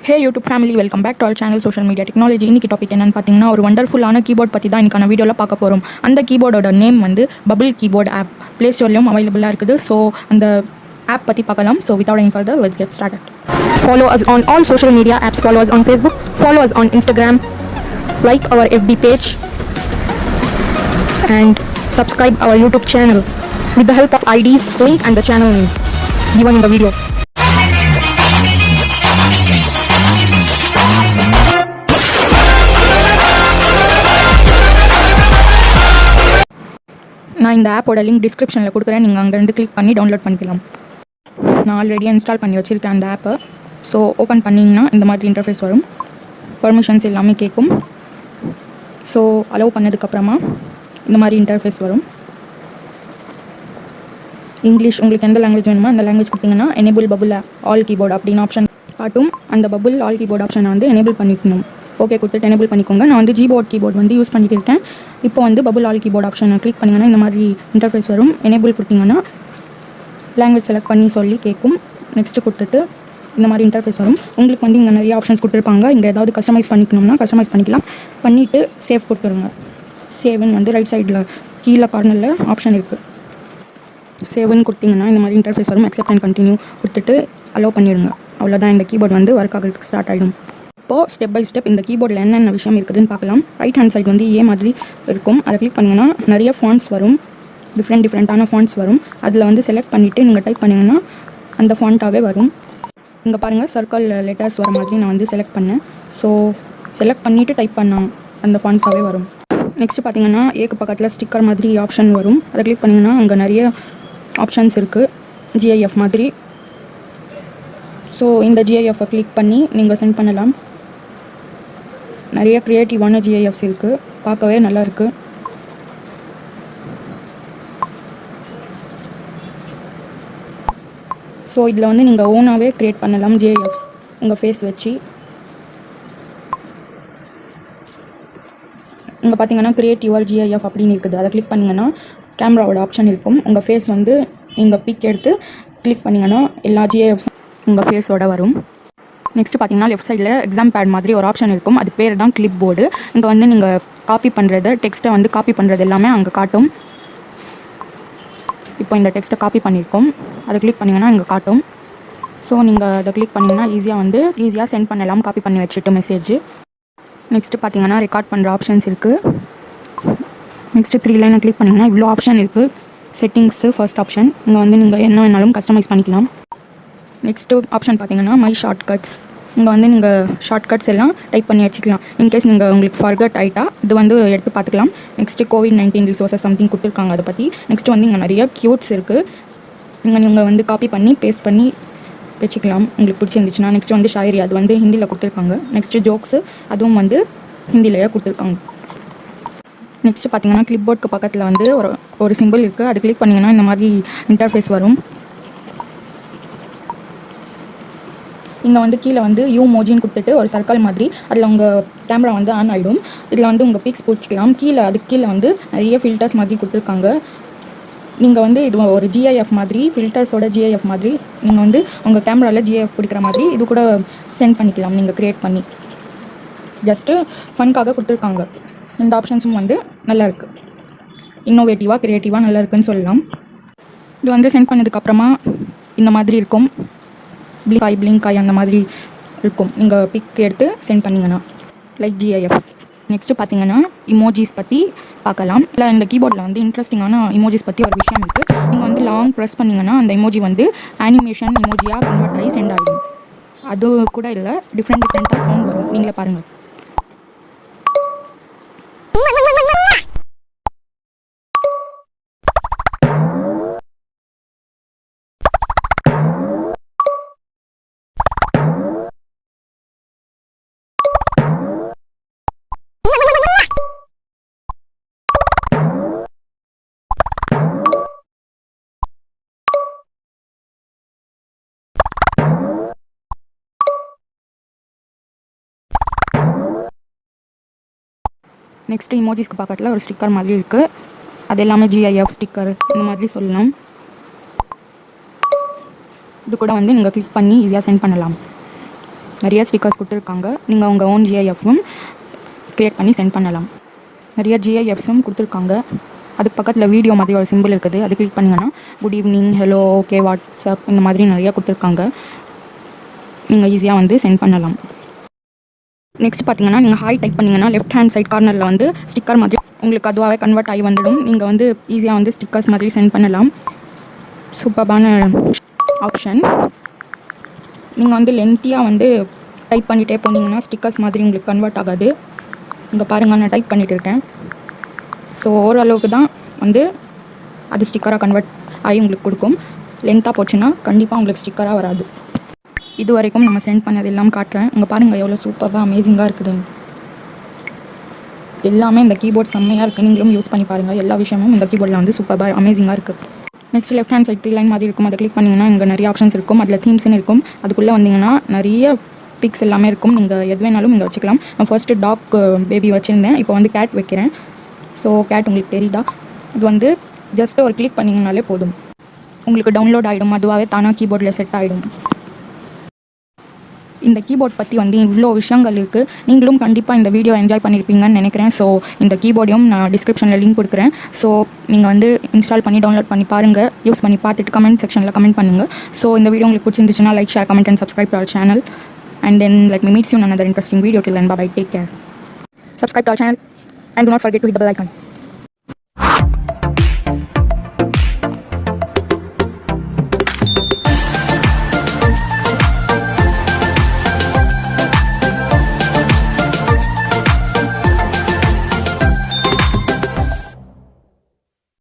Hey YouTube family, welcome back to our channel Social Media Technology. இன்னைக்கு topic என்னன்னு பார்த்தீங்கன்னா ஒரு வண்டர்ஃபுல்லான கீபோர்ட் பற்றி தான் இன்னைக்கான வீடியோவில் பார்க்க போகிறோம். அந்த கீபோர்டோட நேம் வந்து Bobble கீபோர்ட் ஆப். ப்ளே ஸ்டோர்லையும் அவைலபிளாக இருக்குது. ஸோ அந்த ஆப் பற்றி பார்க்கலாம். So without any further, let's get started. Follow us on all social media apps. Follow us on Facebook. Follow us on Instagram. Like our FB page. And subscribe our YouTube channel with the help of IDs, link and the channel name given in the video. நான் இந்த ஆப்போட link டிஸ்கிரிப்ஷனில் கொடுக்குறேன். நீங்கள் அங்கேருந்து click பண்ணி download பண்ணிக்கலாம். நான் ஆல்ரெடி இன்ஸ்டால் பண்ணி வச்சுருக்கேன் அந்த ஆப்பை. ஸோ ஓப்பன் பண்ணிங்கன்னா இந்த மாதிரி இன்டர்ஃபேஸ் வரும். பர்மிஷன்ஸ் எல்லாமே கேட்கும். ஸோ அலோவ் பண்ணதுக்கப்புறமா இந்த மாதிரி இன்டர்ஃபேஸ் வரும். இங்கிலீஷ் உங்களுக்கு எந்த லாங்குவேஜ் வேணுமோ அந்த லாங்குவேஜ் கொடுத்தீங்கன்னா எனேபிள் பபுள் ஆல் கீபோர்டு அப்படின்னு ஆப்ஷன் காட்டும். அந்த பபுள் ஆல் கீபோர்டு ஆப்ஷனை வந்து எனேபிள் பண்ணிக்கணும். ஓகே கொடுத்துட்டு எனேபிள் பண்ணிக்கோங்க. நான் வந்து கீபோர்ட் வந்து யூஸ் பண்ணிட்டு இருக்கேன். இப்போ வந்து பபுள் ஆல் கீபோர்ட் ஆப்ஷனை கிளிக் பண்ணிங்கன்னா இந்த மாதிரி இன்டர்ஃபேஸ் வரும். எனேபிள் கொடுத்தீங்கன்னா லாங்குவேஜ் செலக்ட் பண்ணி சொல்லி கேட்கும். நெக்ஸ்ட்டு கொடுத்துட்டு இந்த மாதிரி இன்டர்ஃபேஸ் வரும். உங்களுக்கு வந்து இங்கே நிறைய ஆப்ஷன்ஸ் கொடுத்துருப்பாங்க. இங்கே ஏதாவது கஸ்டமைஸ் பண்ணிக்கணும்னா கஸ்டமைஸ் பண்ணிக்கலாம். பண்ணிவிட்டு சேவ் கொடுத்துருங்க. சேவ்னு வந்து ரைட் சைடில் கீழே கார்னரில் ஆப்ஷன் இருக்குது. சேவ்னு கொடுத்தீங்கன்னா இந்த மாதிரி இன்டர்ஃபேஸ் வரும். அக்செப்ட் அண்ட் கண்டினியூ கொடுத்துட்டு அலோவ் பண்ணிடுங்க. அவ்வளோதான், இந்த கீபோர்ட் வந்து ஒர்க் ஆகிறதுக்கு ஸ்டார்ட் ஆகிடும். இப்போது ஸ்டெப் பை ஸ்டெப் இந்த கீபோர்டில் என்னென்ன விஷயம் இருக்குதுன்னு பார்க்கலாம். ரைட் ஹேண்ட் சைடு வந்து மாதிரி இருக்கும். அதை கிளிக் பண்ணிங்கன்னா நிறைய ஃபாண்ட்ஸ் வரும். டிஃப்ரெண்ட்டான ஃபாண்ட்ஸ் வரும். அதில் வந்து செலக்ட் பண்ணிவிட்டு நீங்கள் டைப் பண்ணிங்கன்னா அந்த ஃபாண்ட்டாகவே வரும். இங்கே பாருங்கள், சர்க்கிள் லெட்டர்ஸ் வர மாதிரி நான் வந்து செலக்ட் பண்ணேன். ஸோ செலக்ட் பண்ணிவிட்டு டைப் பண்ணால் அந்த ஃபாண்ட்ஸாகவே வரும். நெக்ஸ்ட்டு பார்த்தீங்கன்னா ஏக்கு பக்கத்தில் ஸ்டிக்கர் மாதிரி ஆப்ஷன் வரும். அதை கிளிக் பண்ணிங்கன்னா அங்கே நிறைய ஆப்ஷன்ஸ் இருக்குது. ஜிஐஎஃப் மாதிரி. ஸோ இந்த ஜிஐஎஃப்பை கிளிக் பண்ணி நீங்கள் சென்ட் பண்ணலாம். நிறைய க்ரியேட்டிவான ஜிஐஎஃப்ஸ் இருக்குது. பார்க்கவே நல்லாயிருக்கு. ஸோ இதில் வந்து நீங்கள் ஓனாகவே க்ரியேட் பண்ணலாம் ஜிஐஎஃப்ஸ் உங்கள் ஃபேஸ் வச்சு. இங்கே பார்த்தீங்கன்னா க்ரியேட் யுவர் ஜிஐஎஃப் அப்படின்னு இருக்குது. அதை கிளிக் பண்ணிங்கன்னா கேமராவோட ஆப்ஷன் இருக்கும். உங்கள் ஃபேஸ் வந்து நீங்கள் பிக் எடுத்து கிளிக் பண்ணிங்கன்னா எல்லா ஜிஐஎஃப்ஸும் உங்கள் ஃபேஸோட வரும். நெக்ஸ்ட்டு பார்த்தீங்கன்னா லெஃப்ட் சைடில் எக்ஸாம் பேட் மாதிரி ஒரு ஆப்ஷன் இருக்கும். அது பேர் தான் கிளிப் போர்டு. இங்கே வந்து நீங்கள் காப்பி பண்ணுறது, டெக்ஸ்ட்டை வந்து காப்பி பண்ணுறது எல்லாமே அங்கே காட்டும். இப்போ இந்த டெக்ஸ்ட்டை காப்பி பண்ணியிருக்கோம். அதை கிளிக் பண்ணிங்கன்னா இங்கே காட்டும். ஸோ நீங்கள் அதை கிளிக் பண்ணிங்கன்னா ஈஸியாக சென்ட் பண்ணலாம், காப்பி பண்ணி வச்சுட்டு மெசேஜ். நெக்ஸ்ட்டு பார்த்தீங்கன்னா ரெக்கார்ட் பண்ணுற ஆப்ஷன்ஸ் இருக்குது. நெக்ஸ்ட்டு 3 லைனை கிளிக் பண்ணிங்கன்னா இவ்வளோ ஆப்ஷன் இருக்குது. Settings first option. இங்கே வந்து நீங்கள் என்ன வேணாலும் கஸ்டமைஸ் பண்ணிக்கலாம். நெக்ஸ்ட்டு ஆப்ஷன் பார்த்தீங்கன்னா மை ஷார்ட்கட்ஸ். இங்கே வந்து நீங்கள் ஷார்ட்கட்ஸ் எல்லாம் டைப் பண்ணி வச்சுக்கலாம். இன்கேஸ் நீங்கள் உங்களுக்கு ஃபர்கட் ஆகிட்டா இது வந்து எடுத்து பார்த்துக்கலாம். நெக்ஸ்ட்டு COVID-19 ரிசோர்ஸஸ் சம்திங் கொடுத்துருக்காங்க அதை பற்றி. நெக்ஸ்ட்டு வந்து இங்கே நிறைய க்யூட்ஸ் இருக்குது. நீங்கள் வந்து காப்பி பண்ணி பேஸ்ட் பண்ணி வச்சுக்கலாம் உங்களுக்கு பிடிச்சிருந்துச்சுன்னா. நெக்ஸ்ட்டு வந்து ஷாயரி, அது வந்து ஹிந்தியில் கொடுத்துருக்காங்க. நெக்ஸ்ட்டு ஜோக்ஸு, அதுவும் வந்து ஹிந்திலேயே கொடுத்துருக்காங்க. நெக்ஸ்ட்டு பார்த்தீங்கன்னா கிளிப்போர்டுக்கு பக்கத்தில் வந்து ஒரு சிம்பிள் இருக்குது. அது கிளிக் பண்ணிங்கன்னா இந்த மாதிரி இன்டர்ஃபேஸ் வரும். இங்கே வந்து கீழே வந்து மோஜின்னு கொடுத்துட்டு ஒரு சர்க்கிள் மாதிரி அதில் உங்கள் கேமரா வந்து ஆன் ஆகிடும். இதில் வந்து உங்கள் பிக்ஸ் பிடிச்சிக்கலாம். அதுக்கு கீழே வந்து நிறைய ஃபில்டர்ஸ் மாதிரி கொடுத்துருக்காங்க. நீங்கள் வந்து இது ஒரு ஜிஐஎஃப் மாதிரி, ஃபில்டர்ஸோட ஜிஐஎஃப் மாதிரி நீங்கள் வந்து உங்கள் கேமராவில் ஜிஐஎஃப் பிடிக்கிற மாதிரி இது கூட சென்ட் பண்ணிக்கலாம். நீங்கள் க்ரியேட் பண்ணி ஜஸ்ட்டு ஃபன்காக கொடுத்துருக்காங்க. இந்த ஆப்ஷன்ஸும் வந்து நல்லாயிருக்கு. இன்னோவேட்டிவாக க்ரியேட்டிவாக நல்லா இருக்குன்னு சொல்லலாம். இது வந்து சென்ட் பண்ணதுக்கப்புறமா இந்த மாதிரி இருக்கும். பிளிங்காய் அந்த மாதிரி இருக்கும். நீங்கள் பிக் எடுத்து சென்ட் பண்ணிங்கன்னா லைக் ஜிஐஎஃப். நெக்ஸ்ட்டு பார்த்தீங்கன்னா இமோஜிஸ் பற்றி பார்க்கலாம். இல்லை இந்த கீபோர்டில் வந்து இன்ட்ரெஸ்டிங்கான இமோஜிஸ் பற்றி ஒரு விஷயம் இருக்குது. நீங்கள் வந்து லாங் ப்ரெஸ் பண்ணிங்கன்னா அந்த இமோஜி வந்து அனிமேஷன் இமோஜியாக கன்வெர்ட் ஆகி சென்ட் ஆகிடும். அது கூட இல்லை, டிஃப்ரெண்ட்டாக சவுண்ட் வரும். நீங்களே பாருங்கள். நெக்ஸ்ட்டு இமோஜிஸ்க்கு பக்கத்தில் ஒரு ஸ்டிக்கர் மாதிரி இருக்குது. அது எல்லாமே ஜிஐஎஃப் ஸ்டிக்கர் இந்த மாதிரி சொல்லலாம். இது கூட வந்து நீங்கள் கிளிக் பண்ணி ஈஸியாக சென்ட் பண்ணலாம். நிறைய ஸ்டிக்கர்ஸ் கொடுத்துருக்காங்க. நீங்கள் உங்கள் ஓன் ஜிஐஎஃப்பும் க்ரியேட் பண்ணி சென்ட் பண்ணலாம். நிறைய ஜிஐஎஃப்ஸும் கொடுத்துருக்காங்க. அதுக்கு பக்கத்தில் வீடியோ மாதிரி ஒரு சிம்பிள் இருக்குது. அது கிளிக் பண்ணிங்கன்னா good evening, hello, okay, WhatsApp இந்த மாதிரி நிறையா கொடுத்துருக்காங்க. நீங்கள் ஈஸியாக வந்து சென்ட் பண்ணலாம். நெக்ஸ்ட் பார்த்தீங்கன்னா நீங்கள் ஹாய் டைப் பண்ணிங்கன்னா லெஃப்ட் ஹேண்ட் சைட் கார்னரில் வந்து ஸ்டிக்கர் மாதிரி உங்களுக்கு அதுவாகவே கன்வெர்ட் ஆகி வந்துடும். நீங்கள் வந்து ஈஸியாக வந்து ஸ்டிக்கர்ஸ் மாதிரி சென்ட் பண்ணலாம். சூப்பர்பான ஆப்ஷன். நீங்கள் வந்து லென்த்தியாக வந்து டைப் பண்ணிகிட்டே போனீங்கன்னா ஸ்டிக்கர்ஸ் மாதிரி உங்களுக்கு கன்வெர்ட் ஆகாது. இங்கே பாருங்கள், நான் டைப் பண்ணிகிட்டு இருக்கேன். ஸோ ஓரளவுக்கு தான் வந்து அது ஸ்டிக்கராக கன்வெர்ட் ஆகி உங்களுக்கு கொடுக்கும். லென்த்தாக போச்சுன்னா கண்டிப்பாக உங்களுக்கு ஸ்டிக்கராக வராது. இது வரைக்கும் நம்ம சென்ட் பண்ணது எல்லாம் காட்டுறேன். இங்கே பாருங்கள் எவ்வளோ சூப்பராக அமேசிங்காக இருக்குது. எல்லாமே இந்த கீபோர்ட் செம்மையாக இருக்குது. நீங்களும் யூஸ் பண்ணி பாருங்கள். எல்லா விஷயமும் இந்த கீபோர்டில் வந்து சூப்பராக அமேசிங்காக இருக்குது. Next left hand side 3 line மாதிரி இருக்கும். அதை கிளிக் பண்ணிங்கன்னா இங்கே நிறைய ஆப்ஷன்ஸ் இருக்கும். அதில் தீம்ஸ்னு இருக்கும். அதுக்குள்ளே வந்தீங்கன்னா நிறைய பிக்ஸ் எல்லாமே இருக்கும். நீங்கள் எது வேணாலும் இங்கே வச்சுக்கலாம். நான் ஃபர்ஸ்ட்டு டாக் பேபி வச்சுருந்தேன். இப்போ வந்து கேட் வைக்கிறேன். ஸோ கேட் உங்களுக்கு தெரியுதா? இது வந்து ஜஸ்ட் ஒரு கிளிக் பண்ணிங்கனாலே போதும், உங்களுக்கு டவுன்லோட் ஆகிடும். அதுவாகவே தானாக கீபோர்டில் செட் ஆகிடும். இந்த கீபோர்ட் பற்றி வந்து இவ்வளோ விஷயங்கள் இருக்குது. நீங்களும் கண்டிப்பாக இந்த வீடியோ என்ஜாய் பண்ணியிருப்பீங்கன்னு நினைக்கிறேன். ஸோ இந்த கீபோர்டையும் நான் டிஸ்கிரிப்ஷனில் லிங்க் கொடுக்குறேன். ஸோ நீங்கள் வந்து இன்ஸ்டால் பண்ணி டவுன்லோட் பண்ணி பாருங்கள். யூஸ் பண்ணி பார்த்துட்டு கமெண்ட் செக்ஷனில் கமெண்ட் பண்ணுங்கள். ஸோ இந்த வீடியோ உங்களுக்கு பிடிச்சிருந்துச்சுன்னா like, share, comment and subscribe to our channel. And then let me meet you in another interesting video. Till then, bye bye, take care. Subscribe to our channel and do not forget to hit the bell icon.